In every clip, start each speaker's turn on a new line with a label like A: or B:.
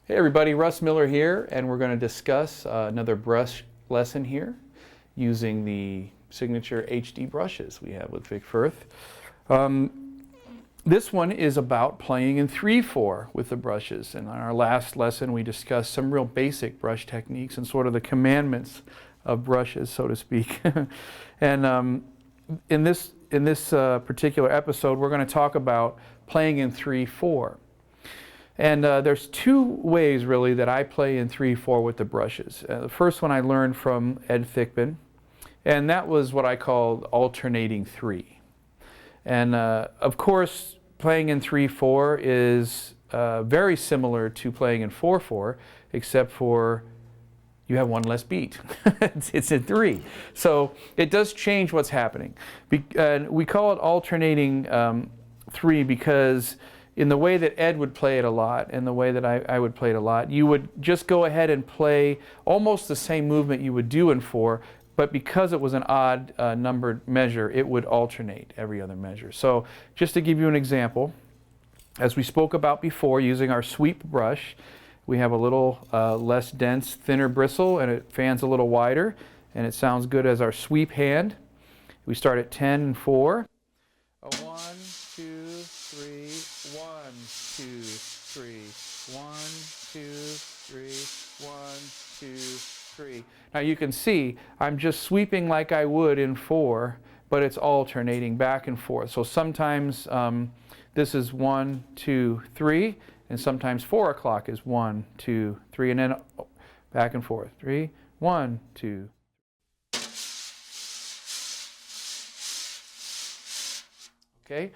A: Hey everybody, Russ Miller here, and we're going to discuss another brush lesson here using the signature HD brushes we have with Firth. This one is about playing in 3/4 with the brushes, and on our last lesson we discussed some real basic brush techniques and sort of the commandments of brushes, so to speak. And in this particular episode we're going to talk about playing in 3/4. And there's two ways really that I play in 3/4 with the brushes. The first one I learned from Ed Thickman, and that was what I called alternating 3. And of course, playing in 3/4 is very similar to playing in 4/4, except for you have one less beat. It's in 3. So it does change what's happening. We call it alternating 3 because in the way that Ed would play it a lot, and the way that I would play it a lot, you would just go ahead and play almost the same movement you would do in 4, but because it was an odd numbered measure, it would alternate every other measure. So just to give you an example, as we spoke about before, using our sweep brush, we have a little less dense, thinner bristle, and it fans a little wider, and it sounds good as our sweep hand. We start at 10 and 4. 1, 2, 3, 1, 2, 3, 1, 2, 3, 1, 2, 3. Now you can see I'm just sweeping like I would in 4, but it's alternating back and forth. So sometimes this is 1, 2, 3, and sometimes 4 o'clock is 1, 2, 3, and then back and forth. 3, 1, 2. Okay.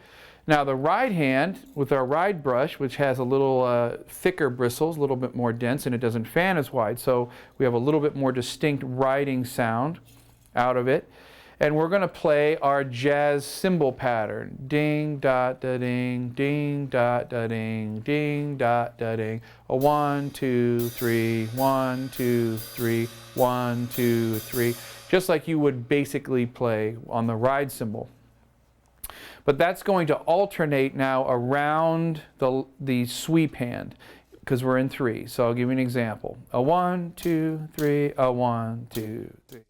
A: Now the ride hand with our ride brush, which has a little thicker bristles, a little bit more dense, and it doesn't fan as wide, so we have a little bit more distinct riding sound out of it. And we're going to play our jazz cymbal pattern. Ding, dot, da, ding, ding, dot, da, ding, ding, dot, da, ding. A 1, 2, 3, 1, 2, 3, 1, 2, 3. Just like you would basically play on the ride cymbal. But that's going to alternate now around the sweep hand because we're in 3. So I'll give you an example. A 1, 2, 3, a 1, 2, 3.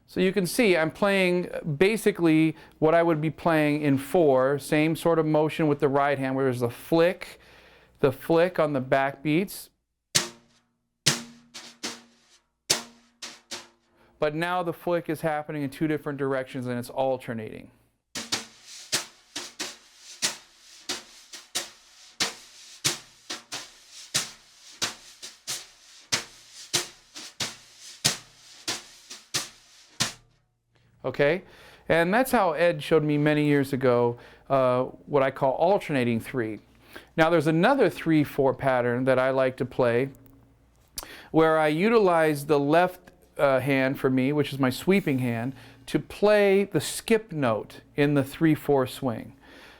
A: So you can see I'm playing basically what I would be playing in 4, same sort of motion with the right hand where there's the flick on the back beats. But now the flick is happening in 2 different directions and it's alternating. Okay, and that's how Ed showed me many years ago what I call alternating 3. Now there's another 3/4 pattern that I like to play where I utilize the left hand for me, which is my sweeping hand, to play the skip note in the 3/4 swing.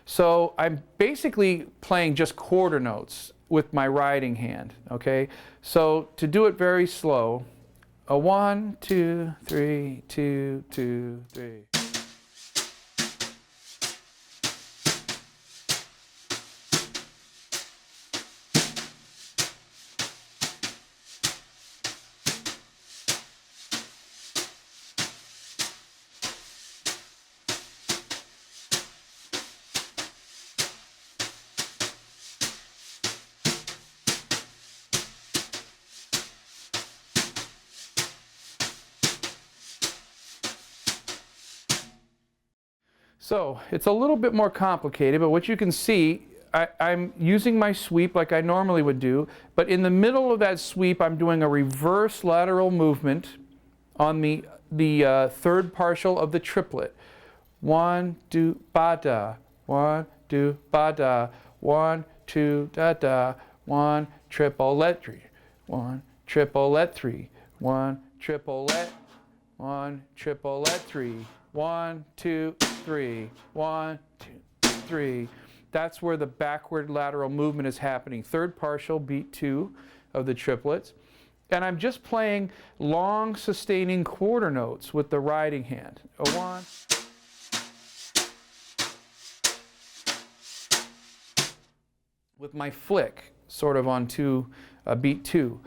A: So I'm basically playing just quarter notes with my riding hand, okay? So to do it very slow, a 1, 2, 3, 2, 2, 3. So it's a little bit more complicated, but what you can see, I'm using my sweep like I normally would do, but in the middle of that sweep I'm doing a reverse lateral movement on the third partial of the triplet. 1, 2, ba da, 1, 2, ba da, 1, 2, da da, 1, triplet 3, 1, triplet 3, 1, triplet, 1, triplet 3. 1, 2, 3, 1, 2, 3. That's where the backward lateral movement is happening. Third partial, beat 2 of the triplets. And I'm just playing long sustaining quarter notes with the riding hand. A 1. With my flick, sort of on beat 2.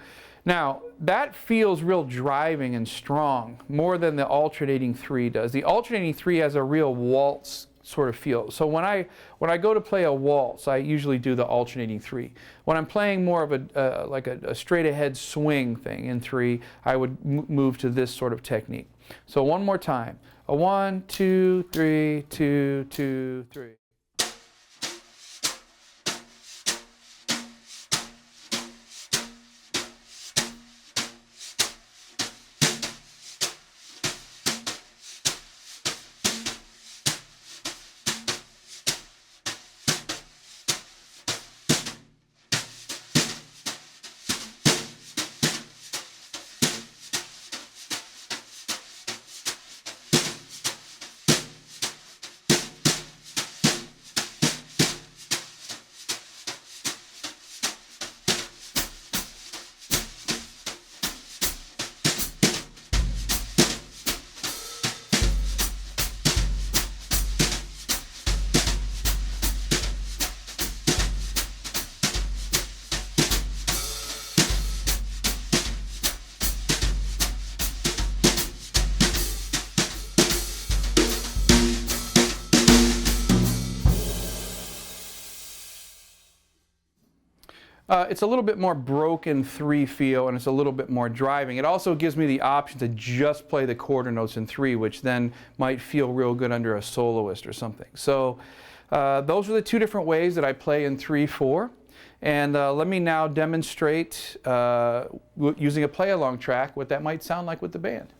A: Now, that feels real driving and strong, more than the alternating 3 does. The alternating 3 has a real waltz sort of feel. So when I go to play a waltz, I usually do the alternating 3. When I'm playing more of a straight ahead swing thing in 3, I would move to this sort of technique. So one more time. A 1, 2, 3, 2, 2, 3. It's a little bit more broken 3 feel, and it's a little bit more driving. It also gives me the option to just play the quarter notes in 3, which then might feel real good under a soloist or something. So those are the 2 different ways that I play in 3/4. And let me now demonstrate using a play-along track what that might sound like with the band.